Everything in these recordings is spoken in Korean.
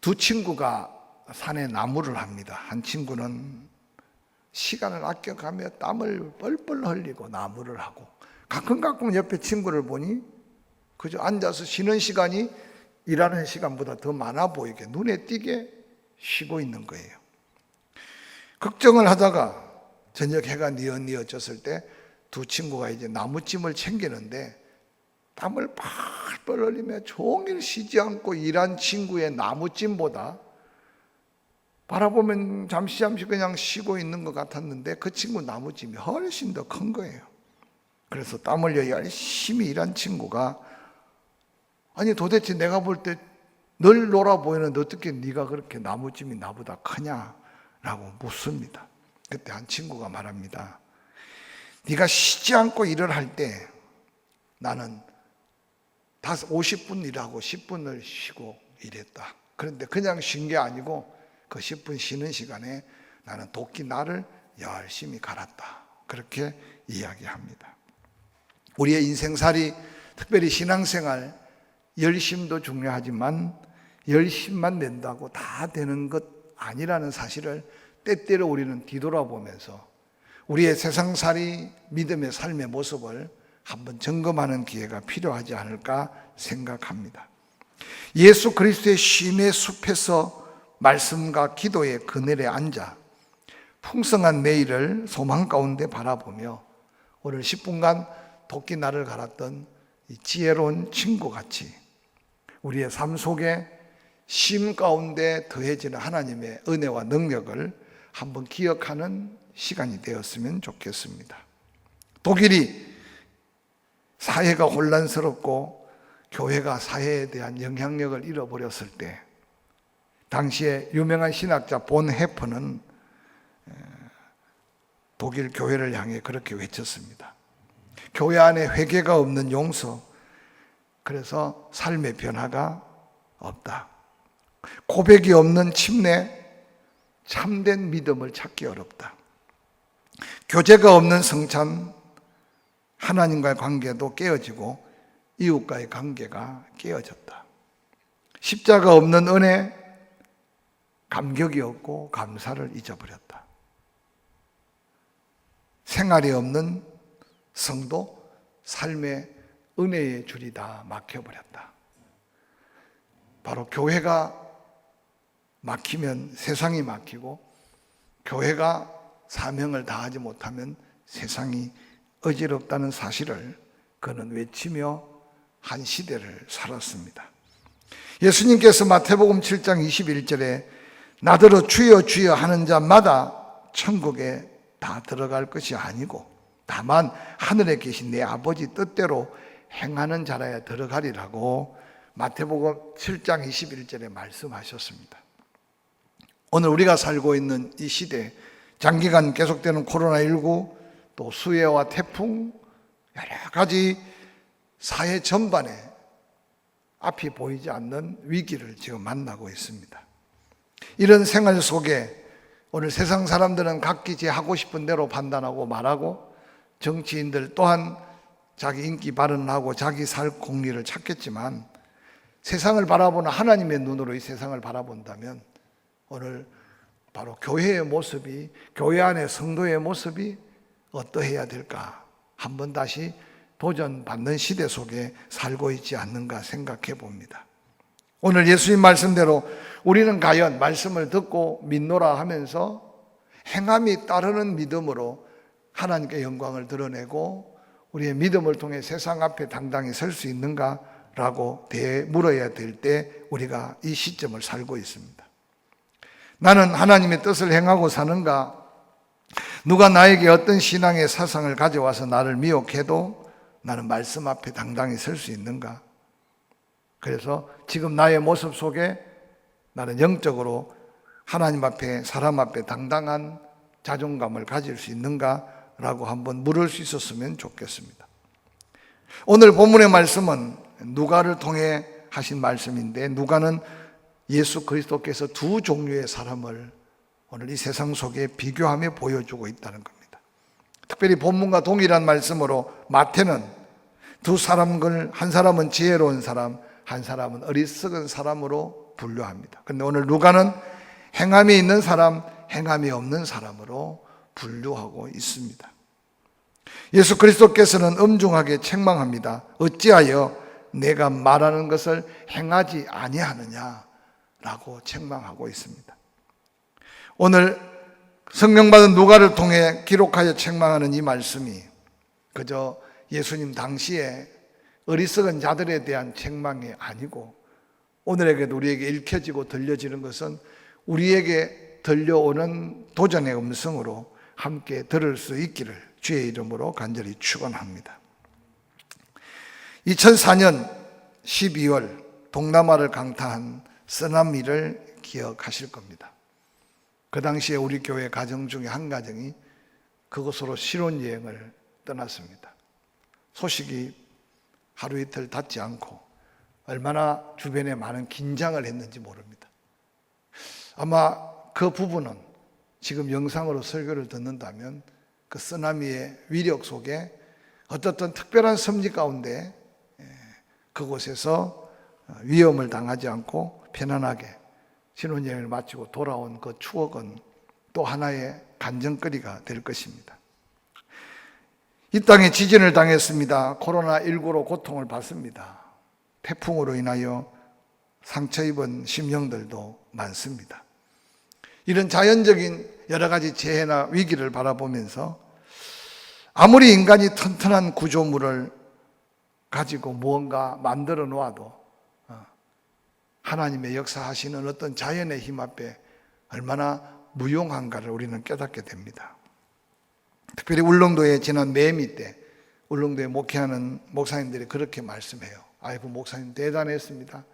두 친구가 산에 나무를 합니다. 한 친구는 시간을 아껴가며 땀을 뻘뻘 흘리고 나무를 하고, 가끔가끔 옆에 친구를 보니 그저 앉아서 쉬는 시간이 일하는 시간보다 더 많아 보이게, 눈에 띄게 쉬고 있는 거예요. 걱정을 하다가 저녁 해가 뉘어졌을 때 두 친구가 이제 나무찜을 챙기는데, 땀을 펄펄 흘리며 종일 쉬지 않고 일한 친구의 나무찜보다 바라보면 잠시 그냥 쉬고 있는 것 같았는데, 그 친구 나무찜이 훨씬 더 큰 거예요. 그래서 땀 흘려 열심히 일한 친구가, 아니 도대체 내가 볼 때 늘 놀아 보이는데 어떻게 네가 그렇게 나무찜이 나보다 크냐라고 묻습니다. 그때 한 친구가 말합니다. 네가 쉬지 않고 일을 할 때 나는 50분 일하고 10분을 쉬고 일했다. 그런데 그냥 쉰 게 아니고 그 10분 쉬는 시간에 나는 도끼 날을 열심히 갈았다. 그렇게 이야기합니다. 우리의 인생살이, 특별히 신앙생활, 열심도 중요하지만 열심만 낸다고 다 되는 것 아니라는 사실을 때때로 우리는 뒤돌아보면서 우리의 세상살이, 믿음의 삶의 모습을 한번 점검하는 기회가 필요하지 않을까 생각합니다. 예수 그리스도의 쉼의 숲에서 말씀과 기도의 그늘에 앉아 풍성한 내일을 소망 가운데 바라보며 오늘 10분간 도끼 날을 갈았던 이 지혜로운 친구같이 우리의 삶 속에 쉼 가운데 더해지는 하나님의 은혜와 능력을 한번 기억하는 시간이 되었으면 좋겠습니다. 독일이 사회가 혼란스럽고 교회가 사회에 대한 영향력을 잃어버렸을 때, 당시에 유명한 신학자 본 헤퍼는 독일 교회를 향해 그렇게 외쳤습니다. 교회 안에 회개가 없는 용서, 그래서 삶의 변화가 없다. 고백이 없는 침례, 참된 믿음을 찾기 어렵다. 교제가 없는 성찬, 하나님과의 관계도 깨어지고 이웃과의 관계가 깨어졌다. 십자가 없는 은혜, 감격이 없고 감사를 잊어버렸다. 생활이 없는 성도, 삶의 은혜의 줄이 다 막혀버렸다. 바로 교회가 막히면 세상이 막히고, 교회가 사명을 다하지 못하면 세상이 어지럽다는 사실을 그는 외치며 한 시대를 살았습니다. 예수님께서 마태복음 7장 21절에 나더러 주여 주여 하는 자마다 천국에 다 들어갈 것이 아니고 다만 하늘에 계신 내 아버지 뜻대로 행하는 자라야 들어가리라고 마태복음 7장 21절에 말씀하셨습니다. 오늘 우리가 살고 있는 이 시대, 장기간 계속되는 코로나19, 또 수해와 태풍, 여러 가지 사회 전반에 앞이 보이지 않는 위기를 지금 만나고 있습니다. 이런 생활 속에 오늘 세상 사람들은 각기 제 하고 싶은 대로 판단하고 말하고, 정치인들 또한 자기 인기 발언을 하고 자기 살 공리를 찾겠지만, 세상을 바라보는 하나님의 눈으로 이 세상을 바라본다면 오늘 바로 교회의 모습이, 교회 안의 성도의 모습이 어떠해야 될까, 한번 다시 도전받는 시대 속에 살고 있지 않는가 생각해 봅니다. 오늘 예수님 말씀대로 우리는 과연 말씀을 듣고 믿노라 하면서 행함이 따르는 믿음으로 하나님께 영광을 드러내고 우리의 믿음을 통해 세상 앞에 당당히 설 수 있는가라고 되물어야 될 때 우리가 이 시점을 살고 있습니다. 나는 하나님의 뜻을 행하고 사는가? 누가 나에게 어떤 신앙의 사상을 가져와서 나를 미혹해도 나는 말씀 앞에 당당히 설 수 있는가? 그래서 지금 나의 모습 속에 나는 영적으로 하나님 앞에, 사람 앞에 당당한 자존감을 가질 수 있는가라고 한번 물을 수 있었으면 좋겠습니다. 오늘 본문의 말씀은 누가를 통해 하신 말씀인데, 누가는 예수 그리스도께서 두 종류의 사람을 오늘 이 세상 속에 비교하며 보여주고 있다는 겁니다. 특별히 본문과 동일한 말씀으로 마태는 두 사람을, 한 사람은 지혜로운 사람, 한 사람은 어리석은 사람으로 분류합니다. 그런데 오늘 누가는 행함이 있는 사람, 행함이 없는 사람으로 분류하고 있습니다. 예수 그리스도께서는 엄중하게 책망합니다. 어찌하여 내가 말하는 것을 행하지 아니하느냐라고 책망하고 있습니다. 오늘 성령 받은 누가를 통해 기록하여 책망하는 이 말씀이 그저 예수님 당시에 어리석은 자들에 대한 책망이 아니고 오늘에게도 우리에게 읽혀지고 들려지는 것은 우리에게 들려오는 도전의 음성으로 함께 들을 수 있기를 주의 이름으로 간절히 축원합니다. 2004년 12월 동남아를 강타한 쓰나미를 기억하실 겁니다. 그 당시에 우리 교회 가정 중에 한 가정이 그곳으로 신혼여행을 떠났습니다. 소식이 하루 이틀 닿지 않고 얼마나 주변에 많은 긴장을 했는지 모릅니다. 아마 그 부부는 지금 영상으로 설교를 듣는다면 그 쓰나미의 위력 속에 어떻든 특별한 섭리 가운데 그곳에서 위험을 당하지 않고 편안하게 신혼여행을 마치고 돌아온 그 추억은 또 하나의 간증거리가 될 것입니다. 이 땅에 지진을 당했습니다. 코로나19로 고통을 받습니다. 태풍으로 인하여 상처 입은 심령들도 많습니다. 이런 자연적인 여러 가지 재해나 위기를 바라보면서 아무리 인간이 튼튼한 구조물을 가지고 무언가 만들어 놓아도 하나님의 역사하시는 어떤 자연의 힘 앞에 얼마나 무용한가를 우리는 깨닫게 됩니다. 특별히 울릉도에 지난 매미 때 울릉도에 목회하는 목사님들이 그렇게 말씀해요. 아이고 목사님 대단했습니다.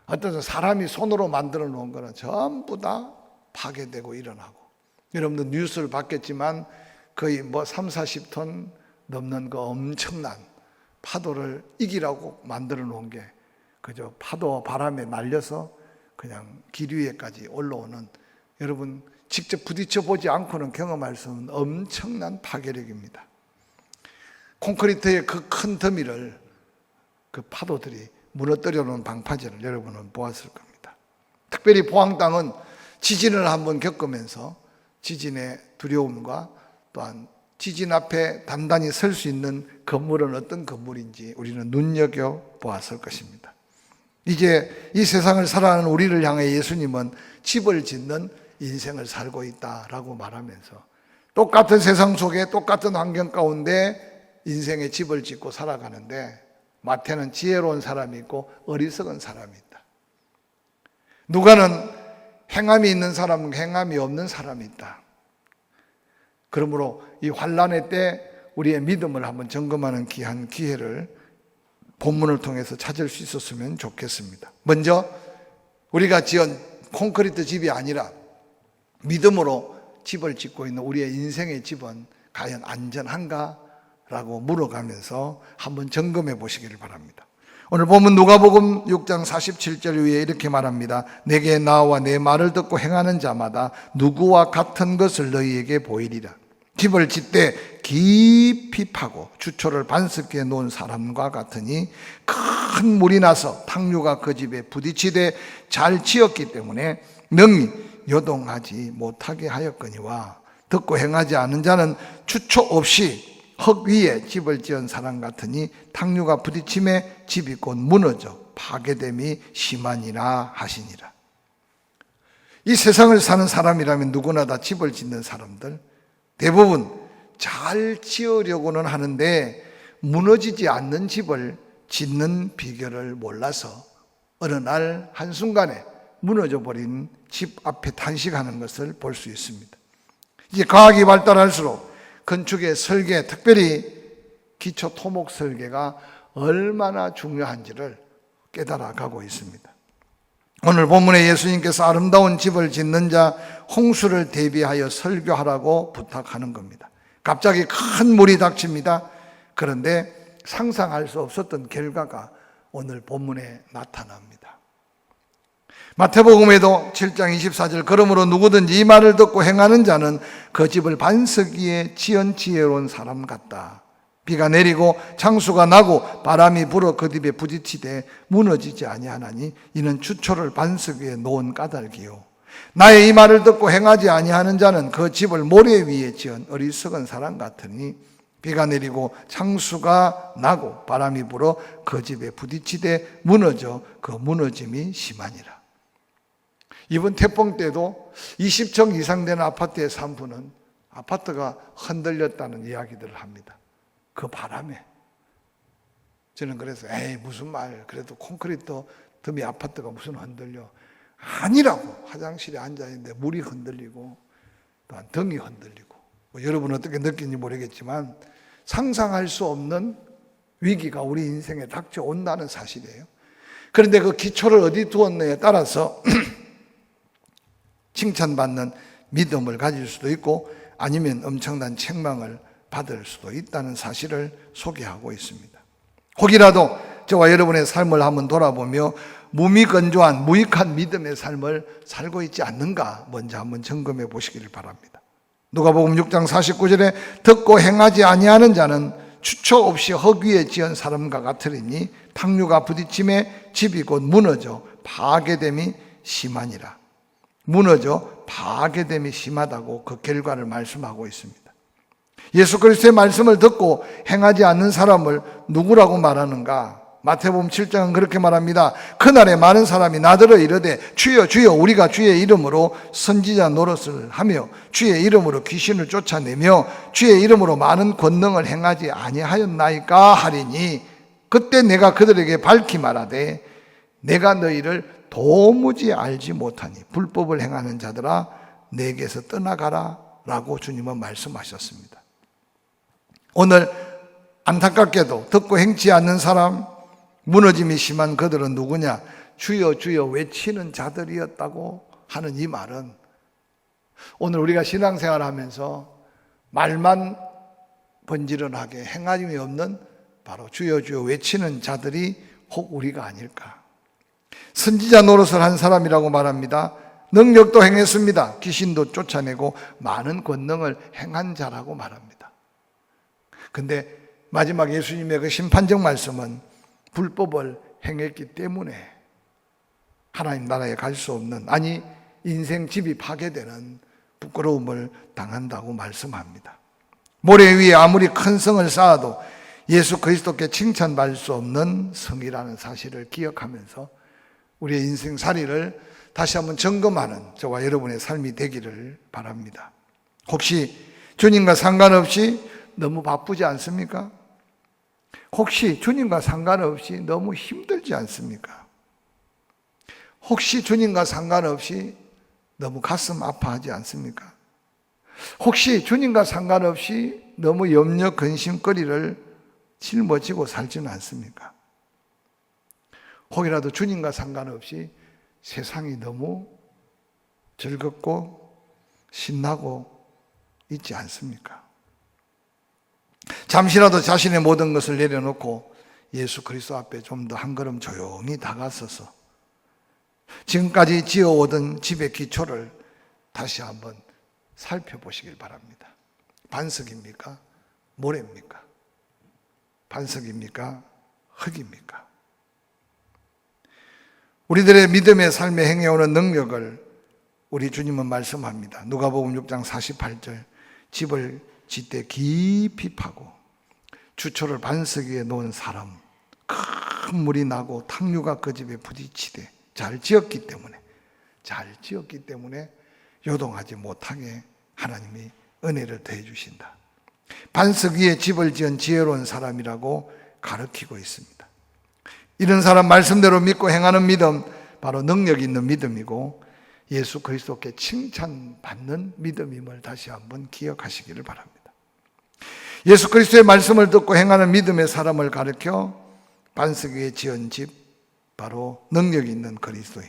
어떤 사람이 손으로 만들어 놓은 거는 전부 다 파괴되고 일어나고 여러분들 뉴스를 봤겠지만 거의 3, 40톤 넘는 그 엄청난 파도를 이기라고 만들어 놓은 게 그저 파도 바람에 날려서 그냥 길 위에까지 올라오는 여러분 직접 부딪혀 보지 않고는 경험할 수 없는 엄청난 파괴력입니다. 콘크리트의 그 큰 더미를 그 파도들이 무너뜨려 놓은 방파제를 여러분은 보았을 겁니다. 특별히 포항 땅은 지진을 한번 겪으면서 지진의 두려움과 또한 지진 앞에 단단히 설 수 있는 건물은 어떤 건물인지 우리는 눈여겨보았을 것입니다. 이제 이 세상을 살아가는 우리를 향해 예수님은 집을 짓는 인생을 살고 있다라고 말하면서 똑같은 세상 속에 똑같은 환경 가운데 인생의 집을 짓고 살아가는데 마태는 지혜로운 사람이 있고 어리석은 사람이 있다. 누가는 행함이 있는 사람은 행함이 없는 사람이 있다. 그러므로 이 환난의 때 우리의 믿음을 한번 점검하는 귀한 기회를 본문을 통해서 찾을 수 있었으면 좋겠습니다. 먼저 우리가 지은 콘크리트 집이 아니라 믿음으로 집을 짓고 있는 우리의 인생의 집은 과연 안전한가? 라고 물어가면서 한번 점검해 보시기를 바랍니다. 오늘 보면 누가복음 6장 47절 위에 이렇게 말합니다. 내게 나와 내 말을 듣고 행하는 자마다 누구와 같은 것을 너희에게 보이리라. 집을 짓되 깊이 파고 주초를 반석에 놓은 사람과 같으니 큰 물이 나서 탕류가 그 집에 부딪히되 잘 지었기 때문에 능히 요동하지 못하게 하였거니와 듣고 행하지 않은 자는 주초 없이 흙 위에 집을 지은 사람 같으니 탕류가 부딪힘에 집이 곧 무너져 파괴됨이 심하니라 하시니라. 이 세상을 사는 사람이라면 누구나 다 집을 짓는 사람들 대부분 잘 지으려고는 하는데 무너지지 않는 집을 짓는 비결을 몰라서 어느 날 한순간에 무너져 버린 집 앞에 탄식하는 것을 볼 수 있습니다. 이제 과학이 발달할수록 건축의 설계, 특별히 기초 토목 설계가 얼마나 중요한지를 깨달아가고 있습니다. 오늘 본문에 예수님께서 아름다운 집을 짓는 자 홍수를 대비하여 설교하라고 부탁하는 겁니다. 갑자기 큰 물이 닥칩니다. 그런데 상상할 수 없었던 결과가 오늘 본문에 나타납니다. 마태복음에도 7장 24절 그러므로 누구든지 이 말을 듣고 행하는 자는 그 집을 반석 위에 지은 지혜로운 사람 같다. 비가 내리고 창수가 나고 바람이 불어 그 집에 부딪히되 무너지지 아니하나니 이는 추초를 반석 위에 놓은 까닭이요 나의 이 말을 듣고 행하지 아니하는 자는 그 집을 모래 위에 지은 어리석은 사람 같으니 비가 내리고 창수가 나고 바람이 불어 그 집에 부딪히되 무너져 그 무너짐이 심하니라. 이번 태풍 때도 20층 이상 되는 아파트에 산 분은 아파트가 흔들렸다는 이야기들을 합니다. 그 바람에. 저는 그래서 무슨 말, 그래도 콘크리트 덤이 아파트가 무슨 흔들려. 아니라고. 화장실에 앉아있는데 물이 흔들리고 또한 등이 흔들리고 여러분 어떻게 느끼는지 모르겠지만 상상할 수 없는 위기가 우리 인생에 닥쳐온다는 사실이에요. 그런데 그 기초를 어디 두었느냐에 따라서 칭찬받는 믿음을 가질 수도 있고 아니면 엄청난 책망을 받을 수도 있다는 사실을 소개하고 있습니다. 혹이라도 저와 여러분의 삶을 한번 돌아보며 무미건조한 무익한 믿음의 삶을 살고 있지 않는가 먼저 한번 점검해 보시기를 바랍니다. 누가복음 6장 49절에 듣고 행하지 아니하는 자는 추초 없이 흙 위에 지은 사람과 같으리니 탕류가 부딪힘에 집이 곧 무너져 파괴됨이 심하니라. 무너져 파괴됨이 심하다고 그 결과를 말씀하고 있습니다. 예수 그리스도의 말씀을 듣고 행하지 않는 사람을 누구라고 말하는가? 마태복음 7장은 그렇게 말합니다. 그날에 많은 사람이 나더러 이르되 주여 주여 우리가 주의 이름으로 선지자 노릇을 하며 주의 이름으로 귀신을 쫓아내며 주의 이름으로 많은 권능을 행하지 아니하였나이까 하리니 그때 내가 그들에게 밝히 말하되 내가 너희를 도무지 알지 못하니 불법을 행하는 자들아 내게서 떠나가라 라고 주님은 말씀하셨습니다. 오늘 안타깝게도 듣고 행치 않는 사람, 무너짐이 심한 그들은 누구냐? 주여 주여 외치는 자들이었다고 하는 이 말은 오늘 우리가 신앙생활하면서 말만 번지런하게 행함이 없는 바로 주여 주여 외치는 자들이 혹 우리가 아닐까? 선지자 노릇을 한 사람이라고 말합니다. 능력도 행했습니다. 귀신도 쫓아내고 많은 권능을 행한 자라고 말합니다. 근데 마지막 예수님의 그 심판적 말씀은 불법을 행했기 때문에 하나님 나라에 갈 수 없는, 아니 인생 집이 파괴되는 부끄러움을 당한다고 말씀합니다. 모래 위에 아무리 큰 성을 쌓아도 예수 그리스도께 칭찬받을 수 없는 성이라는 사실을 기억하면서 우리의 인생살이를 다시 한번 점검하는 저와 여러분의 삶이 되기를 바랍니다. 혹시 주님과 상관없이 너무 바쁘지 않습니까? 혹시 주님과 상관없이 너무 힘들지 않습니까? 혹시 주님과 상관없이 너무 가슴 아파하지 않습니까? 혹시 주님과 상관없이 너무 염려 근심거리를 짊어지고 살지는 않습니까? 혹이라도 주님과 상관없이 세상이 너무 즐겁고 신나고 있지 않습니까? 잠시라도 자신의 모든 것을 내려놓고 예수 그리스도 앞에 좀 더 한 걸음 조용히 다가서서 지금까지 지어오던 집의 기초를 다시 한번 살펴보시길 바랍니다. 반석입니까? 모래입니까? 반석입니까? 흙입니까? 우리들의 믿음의 삶에 행해오는 능력을 우리 주님은 말씀합니다. 누가복음 6장 48절 집을 짓되 깊이 파고 주초를 반석 위에 놓은 사람 큰 물이 나고 탕류가 그 집에 부딪히되 잘 지었기 때문에 요동하지 못하게 하나님이 은혜를 더해 주신다. 반석 위에 집을 지은 지혜로운 사람이라고 가르치고 있습니다. 이런 사람 말씀대로 믿고 행하는 믿음, 바로 능력 있는 믿음이고 예수 그리스도께 칭찬받는 믿음임을 다시 한번 기억하시기를 바랍니다. 예수 그리스도의 말씀을 듣고 행하는 믿음의 사람을 가르쳐 반석 위에 지은 집, 바로 능력 있는 그리스도인.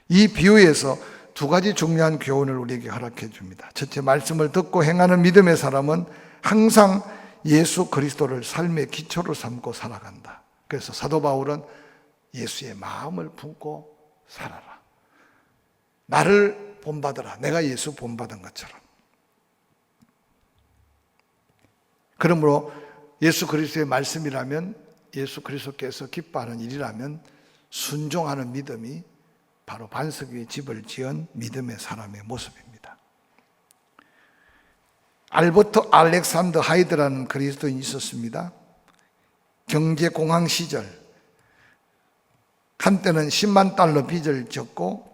이 비유에서 두 가지 중요한 교훈을 우리에게 허락해 줍니다. 첫째, 말씀을 듣고 행하는 믿음의 사람은 항상 예수 그리스도를 삶의 기초로 삼고 살아간다. 그래서 사도 바울은 예수의 마음을 품고 살아라. 나를 본받으라. 내가 예수 본받은 것처럼. 그러므로 예수 그리스도의 말씀이라면, 예수 그리스도께서 기뻐하는 일이라면 순종하는 믿음이 바로 반석 위에 집을 지은 믿음의 사람의 모습입니다. 알버트 알렉산더 하이드라는 그리스도인이 있었습니다. 경제공황 시절 한때는 10만 달러 빚을 졌고,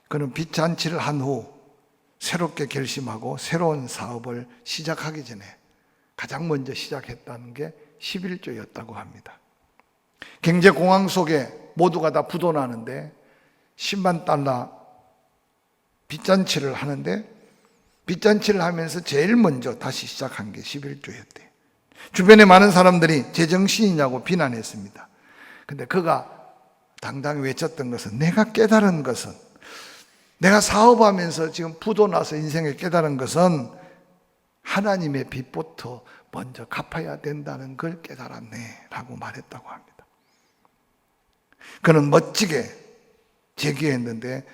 그는 빚 잔치를 한 후 새롭게 결심하고 새로운 사업을 시작하기 전에 가장 먼저 시작했다는 게 11조였다고 합니다. 경제공황 속에 모두가 다 부도나는데 10만 달러 빚잔치를 하는데, 빚잔치를 하면서 제일 먼저 다시 시작한 게 11조였대요. 주변에 많은 사람들이 제정신이냐고 비난했습니다. 근데 그가 당당히 외쳤던 것은, 내가 깨달은 것은, 내가 사업하면서 지금 부도나서 인생에 깨달은 것은 하나님의 빚부터 먼저 갚아야 된다는 걸 깨달았네 라고 말했다고 합니다. 그는 멋지게 제기했는데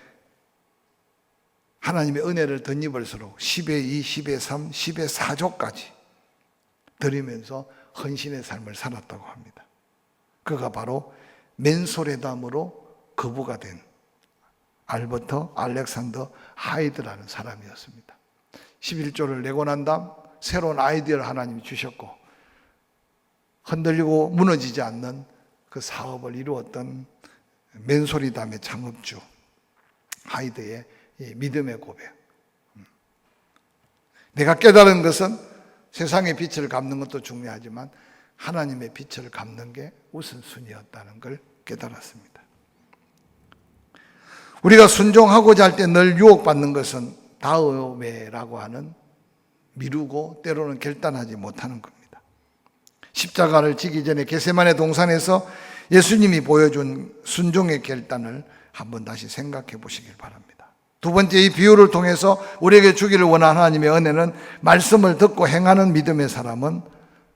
하나님의 은혜를 덧입을수록 10의 2, 10의 3, 10의 4조까지 드리면서 헌신의 삶을 살았다고 합니다. 그가 바로 맨소레담으로 거부가 된 알버트 알렉산더 하이드라는 사람이었습니다. 11조를 내고 난 다음 새로운 아이디어를 하나님이 주셨고, 흔들리고 무너지지 않는 그 사업을 이루었던 맨소리담의 창업주 하이드의 믿음의 고백. 내가 깨달은 것은 세상의 빛을 갚는 것도 중요하지만 하나님의 빛을 갚는 게 우선순위였다는 걸 깨달았습니다. 우리가 순종하고자 할 때 늘 유혹받는 것은 다음에라고 하는 미루고 때로는 결단하지 못하는 겁니다. 십자가를 지기 전에 겟세마네 동산에서 예수님이 보여준 순종의 결단을 한번 다시 생각해 보시길 바랍니다. 두 번째, 이 비유를 통해서 우리에게 주기를 원하는 하나님의 은혜는, 말씀을 듣고 행하는 믿음의 사람은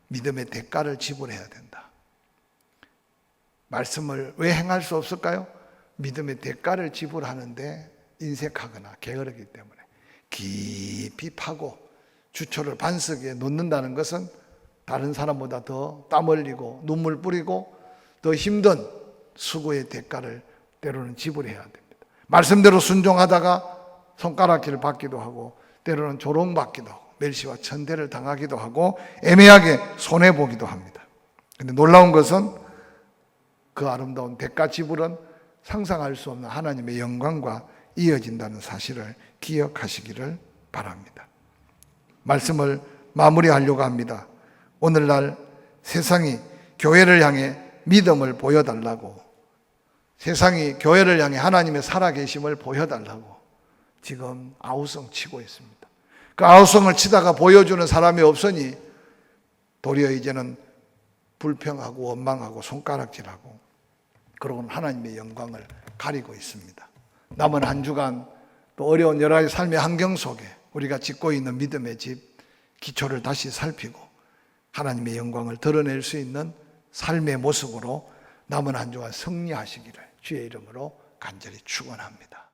믿음의 대가를 지불해야 된다. 말씀을 왜 행할 수 없을까요? 믿음의 대가를 지불하는데 인색하거나 게으르기 때문에. 깊이 파고 주초를 반석 위에 놓는다는 것은 다른 사람보다 더 땀 흘리고 눈물 뿌리고 더 힘든 수고의 대가를 때로는 지불해야 됩니다. 말씀대로 순종하다가 손가락질을 받기도 하고, 때로는 조롱받기도 하고, 멸시와 천대를 당하기도 하고, 애매하게 손해보기도 합니다. 그런데 놀라운 것은 그 아름다운 대가 지불은 상상할 수 없는 하나님의 영광과 이어진다는 사실을 기억하시기를 바랍니다. 말씀을 마무리하려고 합니다. 오늘날 세상이 교회를 향해 믿음을 보여달라고, 세상이 교회를 향해 하나님의 살아계심을 보여달라고 지금 아우성 치고 있습니다. 그 아우성을 치다가 보여주는 사람이 없으니 도리어 이제는 불평하고 원망하고 손가락질하고, 그러고는 하나님의 영광을 가리고 있습니다. 남은 한 주간 또 어려운 여러 가지 삶의 환경 속에 우리가 짓고 있는 믿음의 집, 기초를 다시 살피고 하나님의 영광을 드러낼 수 있는 삶의 모습으로 남은 한 주간 승리하시기를 주의 이름으로 간절히 축원합니다.